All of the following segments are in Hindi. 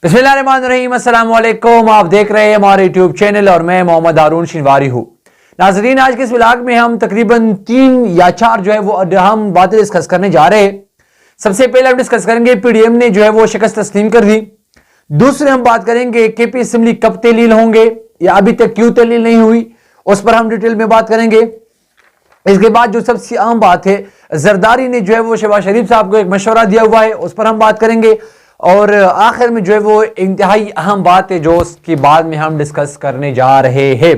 बिस्मिल्लाहिर्रहमानिर्रहीम, अस्सलाम वालेकुम। आप देख रहे हैं हमारे यूट्यूब चैनल और मैं मोहम्मद हारून शिनवारी हूँ। नाजरीन, आज के इस व्लॉग में हम तकरीबन 3 या 4 जो है वो हम बातें डिस्कस करने जा रहे हैं। सबसे पहले हम डिस्कस करेंगे पीडीएम ने जो है वो शिकस्त तस्लीम कर दी। दूसरे हम बात करेंगे केपी असेंबली कब तहलील होंगे या अभी तक क्यों तहलील नहीं हुई, उस पर हम डिटेल में बात करेंगे। इसके बाद जो सबसे अहम बात है, जरदारी ने जो है वो शहबाज शरीफ साहब को एक मशवरा दिया हुआ है, उस पर हम बात करेंगे। और आखिर में जो है वो इंतहाई अहम बात है जो उसके बाद में हम डिस्कस करने जा रहे हैं।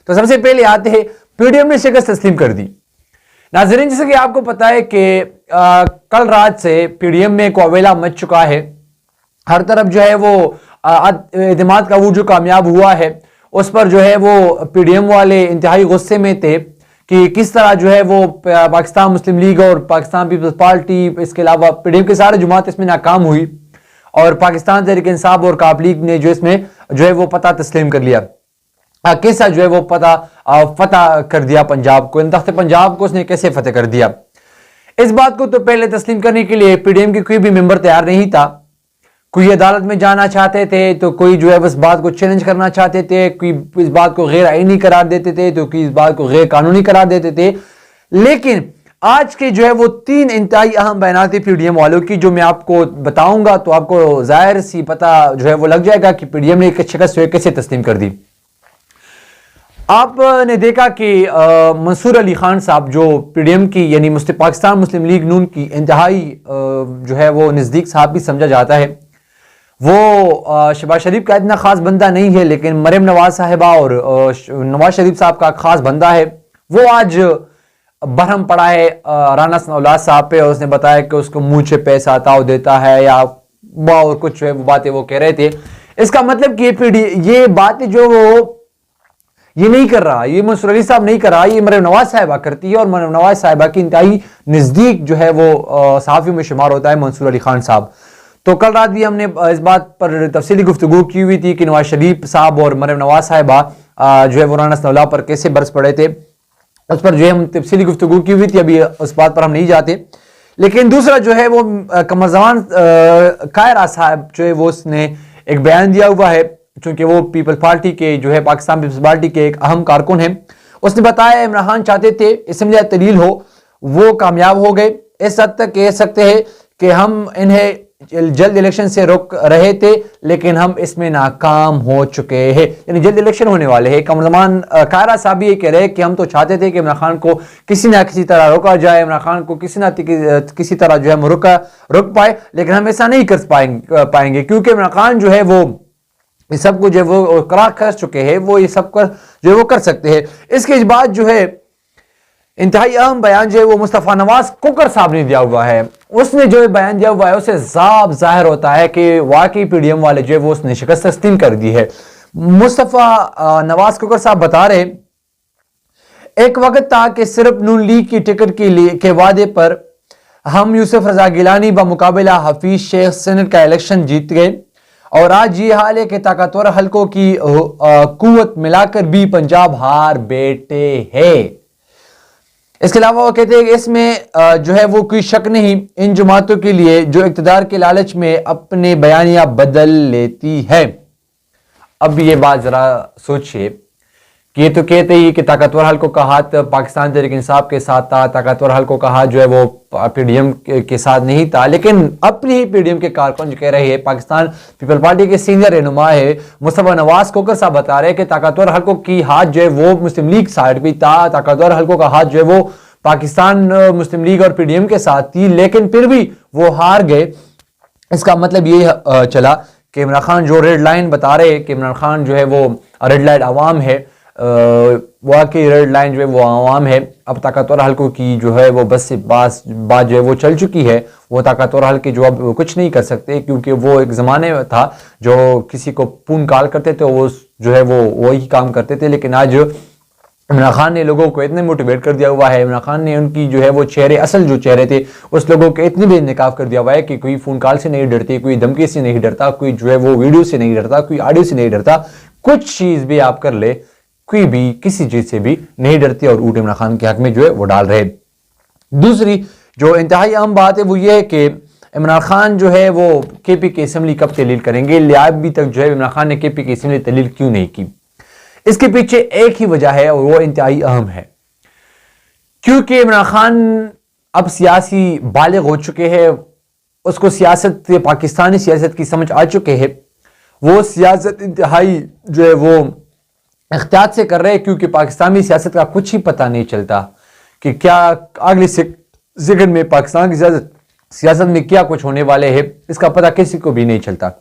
तो सबसे पहले आते हैं, पीडीएम ने शिकस्त तस्लीम कर दी। नाज़रीन, जैसे कि आपको पता है कि कल रात से पीडीएम में कोवेला मच चुका है। हर तरफ जो है वो एतमाद का वो जो कामयाब हुआ है उस पर जो है वो पीडीएम वाले इंतहाई गुस्से में थे कि किस तरह जो है वो पाकिस्तान मुस्लिम लीग और पाकिस्तान पीपल्स पार्टी, इसके अलावा पीडीएम के सारे जमात इसमें नाकाम हुई और पाकिस्तान तहरीक इंसाफ और काप लीग ने जो इसमें जो है वो पता तस्लीम कर लिया। कैसा जो है वो फतह कर दिया पंजाब को, तख्त पंजाब को उसने कैसे फतेह कर दिया। इस बात को तो पहले तस्लीम करने के लिए पीडीएम की कोई भी मेंबर तैयार नहीं था। कोई अदालत में जाना चाहते थे तो कोई जो है इस बात को चैलेंज करना चाहते थे, कोई इस बात को गैर आईनी करार देते थे तो कोई इस बात को गैर कानूनी करार देते थे। लेकिन आज के जो है वो 3 इंतहाई अहम बयान थे पीडीएम वालों की, जो मैं आपको बताऊंगा तो आपको जाहिर सी पता जो है वो लग जाएगा कि पीडीएम ने शिकस्त कैसे तस्लीम कर दी। आपने देखा कि मंसूर अली खान साहब जो पीडीएम की यानी पाकिस्तान मुस्लिम लीग नून की इंतहाई जो है वो नज़दीक साहब भी समझा जाता है, वो शहबाज शरीफ का इतना खास बंदा नहीं है, लेकिन मरियम नवाज साहिबा और नवाज शरीफ साहब का खास बंदा है। वो आज बरहम पड़ा है राना सनाउल्लाह साहब पे और उसने बताया कि उसको मुंह से पैसा आता देता है या और कुछ बातें वो कह रहे थे। इसका मतलब कि ये बातें जो वो ये नहीं कर रहा, ये मंसूर अली साहब नहीं कर रहा, ये मरियम नवाज साहिबा करती है और मरियम नवाज साहिबा की इंतहाई नजदीक जो है वो सहाफियों में शुमार होता है मंसूर अली खान साहब। तो कल रात भी हमने इस बात पर तफसीली गुफ्तगू की हुई थी कि नवाज शरीफ साहब और मरियम नवाज साहिबा जो है वो राना सनाउल्लाह पर कैसे बरस पड़े थे, उस पर जो है हम तफसीली गुफ्तगू की हुई थी। अभी उस बात पर हम नहीं जाते। लेकिन दूसरा जो है वो कमरजमान कायरा साहब जो है वो उसने एक बयान दिया हुआ है, चूंकि वो पीपल्स पार्टी के जो है पाकिस्तान पीपल्स पार्टी के एक अहम कारकुन हैं। उसने बताया इमरान खान चाहते थे असेंबली तहलील हो, वो कामयाब हो गए। इस हद तक कह सकते हैं कि हम इन्हें जल्द इलेक्शन से रोक रहे थे लेकिन हम इसमें नाकाम हो चुके हैं, यानी जल्द इलेक्शन होने वाले हैं। कमरजमान कायरा साहब ये कह रहे हैं कि हम तो चाहते थे कि इमरान खान को किसी ना किसी तरह रोका जाए, इमरान खान को किसी ना किसी तरह जो है रुक पाए, लेकिन हम ऐसा नहीं कर पाएंगे क्योंकि इमरान खान जो है वो ये सब कुछ जो है वो कर चुके हैं, वो ये सब जो है वो कर सकते हैं। इसके बाद जो है इंतहाई अहम बयान जो है वो मुस्तफ़ा नवाज कोकर साहब ने दिया हुआ है। उसने जो बयान दिया हुआ है उससे साफ जाहिर होता है कि वाकई पीडीएम वाले जो है वो उसने शिकस्त तस्लीम कर दी है। मुस्तफ़ा नवाज कोकर साहब बता रहे, एक वक्त था कि सिर्फ नून लीग की टिकट के वादे पर हम यूसुफ रजा गिलानी बमुकाबला हफीज शेख सेनेट का इलेक्शन जीत गए और आज ये हाल है कि ताकतवर हल्कों की कुव्वत मिलाकर भी पंजाब हार बैठे है। इसके अलावा वो कहते हैं कि इसमें जो है वो कोई शक नहीं इन जमातों के लिए जो इक़्तिदार के लालच में अपने बयानियां बदल लेती है। अब ये बात जरा सोचिए कि ये तो कहते ही कि ताकतवर हल्कों का हाथ पाकिस्तान तहरीक इंसाफ के साथ था, ताकतवर हल्कों का हाथ जो है वो पीडीएम के साथ नहीं था, लेकिन अपनी ही पीडीएम के कारकुन जो कह रहे हैं, पाकिस्तान पीपल पार्टी के सीनियर रहनुमा है मुस्तफ़ा नवाज कोकर साहब बता रहे हैं कि ताकतवर हल्कों की हाथ जो है वो मुस्लिम लीग साइड भी था, ताकतवर हल्कों का हाथ जो है वो पाकिस्तान मुस्लिम लीग और पीडीएम के साथ थी, लेकिन फिर भी वो हार गए। इसका मतलब ये चला कि इमरान खान जो रेड लाइन बता रहे कि इमरान खान जो है वो रेड लाइन अवाम है, वाकई रेड लाइन जो है वो आवाम है। अब ताकतवर हल्कों की जो है वो बस से बात जो है वो चल चुकी है। वो ताकतवर हल्के जो अब कुछ नहीं कर सकते क्योंकि वो एक ज़माने में था जो किसी को पून काल करते थे, वो जो है वो वही काम करते थे। लेकिन आज इमरान खान ने लोगों को इतने मोटिवेट कर दिया हुआ है, इमरान खान ने उनकी जो है वो चेहरे असल जो चेहरे थे उस लोगों के इतने बेनकाब कर दिया हुआ है कि कोई फ़ोन कॉल से नहीं डरते, कोई धमकी से नहीं डरता, कोई जो है वो वीडियो से नहीं डरता, कोई ऑडियो से नहीं डरता, कुछ चीज़ भी आप कर ले कोई भी किसी चीज से भी नहीं डरती और ऊट इमरान खान के हक में जो है वो डाल रहे। दूसरी जो इंतहाई अहम बात है वो ये है कि इमरान खान जो है वो KP की असम्बली कब तहलील करेंगे, लिया अभी तक जो है इमरान खान ने KP की असम्बली तहलील क्यों नहीं की। इसके पीछे एक ही वजह है और वो इंतहाई अहम है, क्योंकि इमरान खान अब सियासी बालिग हो चुके हैं, उसको सियासत, पाकिस्तानी सियासत की समझ आ चुके हैं। वो सियासत इंतहाई जो है वो एहतियात से कर रहे हैं, क्योंकि पाकिस्तानी सियासत का कुछ ही पता नहीं चलता कि क्या अगले सेकंड में पाकिस्तान की सियासत में क्या कुछ होने वाले है, इसका पता किसी को भी नहीं चलता।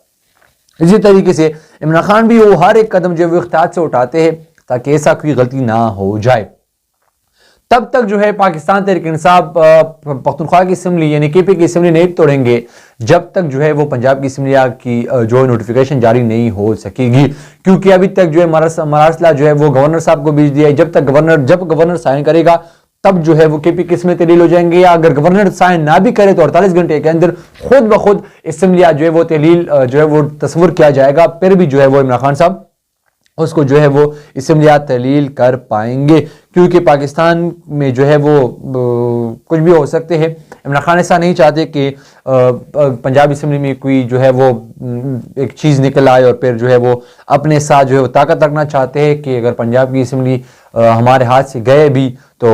इसी तरीके से इमरान खान भी वो हर एक कदम जो वो एहतियात से उठाते हैं ताकि ऐसा कोई गलती ना हो जाए। तब तक जो है पाकिस्तान तहरीक इंसाफ पख्तूनख्वा की असम्बली यानी KP की असम्बली नहीं तोड़ेंगे जब तक जो है वो पंजाब की असम्बली की जो नोटिफिकेशन जारी नहीं हो सकेगी, क्योंकि अभी तक जो है मरासला जो है वो गवर्नर साहब को भेज दिया है। जब गवर्नर साइन करेगा तब जो है वो KP की असम्बली तहलील हो जाएंगे, या अगर गवर्नर साइन ना भी करे तो 48 घंटे के अंदर खुद ब खुद असम्बली जो है वो तहलील जो है वो तस्वुर किया जाएगा। फिर भी जो है वो इमरान खान साहब उसको जो है वो असम्बली तहलील कर पाएंगे, क्योंकि पाकिस्तान में जो है वो कुछ भी हो सकते हैं। इमरान खान ऐसा नहीं चाहते कि पंजाब असम्बली में कोई जो है वो एक चीज़ निकल आए और फिर जो है वो अपने साथ जो है वो ताकत रखना चाहते हैं कि अगर पंजाब की असम्बली हमारे हाथ से गए भी तो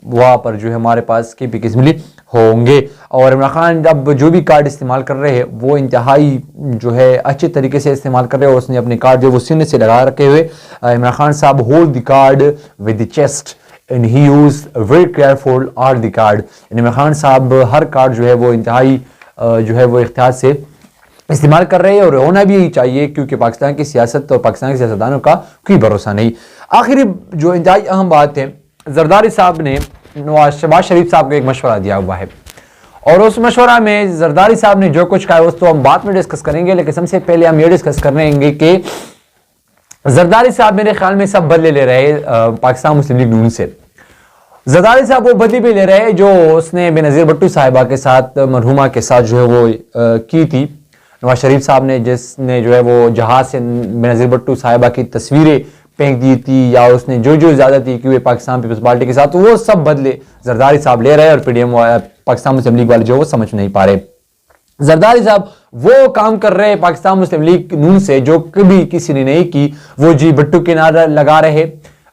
वहाँ पर जो है हमारे पास KP की असम्बली होंगे। और इमरान खान अब जो भी कार्ड इस्तेमाल कर रहे हैं वो इंतहाई जो है अच्छे तरीके से इस्तेमाल कर रहे हैं, और उसने अपने कार्ड जो वो सीने से लगा रखे हुए। इमरान खान साहब hold the card with the chest and he use very careful on the card. Imran Khan साहब हर कार्ड जो है वो इंतहाई जो है वो एहतियात से इस्तेमाल कर रहे हैं, और होना भी यही चाहिए, क्योंकि पाकिस्तान की सियासत और पाकिस्तान के सियासतदानों का कोई भरोसा नहीं। आखिरी जो इंतहाई अहम बात है, जरदारी साहब ने शहबाज शरीफ साहब को एक मशवरा दिया हुआ है, और उस मशवरा में जरदारी साहब ने जो कुछ कहा है उस तो हम बाद में डिस्कस करेंगे, लेकिन सबसे पहले हम ये डिस्कस करेंगे कि जरदारी साहब मेरे ख्याल में सब बदले ले रहे पाकिस्तान मुस्लिम लीग नून से। जरदारी साहब वो बदली भी ले रहे जो उसने बेनज़ीर भुट्टो साहिबा के साथ, मरहुमा के साथ जो है वो की थी। नवाज शरीफ साहब ने जिसने जो है वो जहाज से बेनज़ीर भुट्टो साहिबा की तस्वीरें फेंक दी थी, या उसने जो ज्यादती की हुई पाकिस्तान पीपल्स पार्टी के साथ, तो वो सब बदले जरदारी साहब ले रहे हैं, और PDM पाकिस्तान मुस्लिम लीग वाले जो वो समझ नहीं पा रहे। जरदारी साहब वो काम कर रहे हैं पाकिस्तान मुस्लिम लीग नून से जो कभी किसी ने नहीं की। वो जी भुट्टो के नारा लगा रहे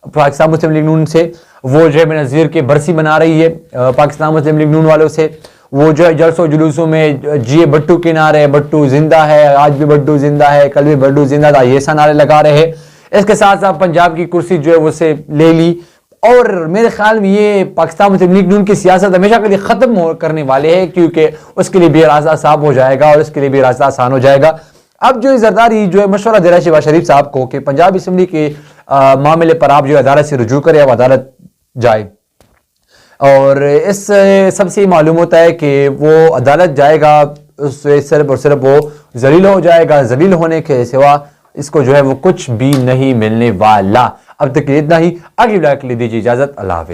पाकिस्तान मुस्लिम लीग नून से, वो जो है बेनज़ीर की बरसी मना रही है पाकिस्तान मुस्लिम लीग नून वालों से, वो जो है जलसों जुलूसों में जी भुट्टो के नारे, भुट्टो जिंदा है, आज भी भुट्टो जिंदा है, कल भी भुट्टो जिंदा था, ये सा नारे लगा रहे हैं। इसके साथ साथ पंजाब की कुर्सी जो है वो से ले ली, और मेरे ख्याल में ये पाकिस्तान मुस्लिम लीग नून की सियासत हमेशा के लिए खत्म करने वाले हैं, क्योंकि उसके लिए भी रास्ता साफ हो जाएगा और उसके लिए भी रास्ता आसान हो जाएगा। अब जो जरदारी जो है मशवरा दे रहा है शहबाज शरीफ साहब को कि पंजाब असम्बली के मामले पर आप जो अदालत से रुजू करें, अब अदालत जाए, और इस सबसे मालूम होता है कि वो अदालत जाएगा, उससे सिर्फ और सिर्फ वो जलील हो जाएगा। जलील होने के सिवा इसको जो है वो कुछ भी नहीं मिलने वाला। अब तक इतना ही, अगली वीडियो के लिए दीजिए इजाजत। अल्लाह हाफिज़।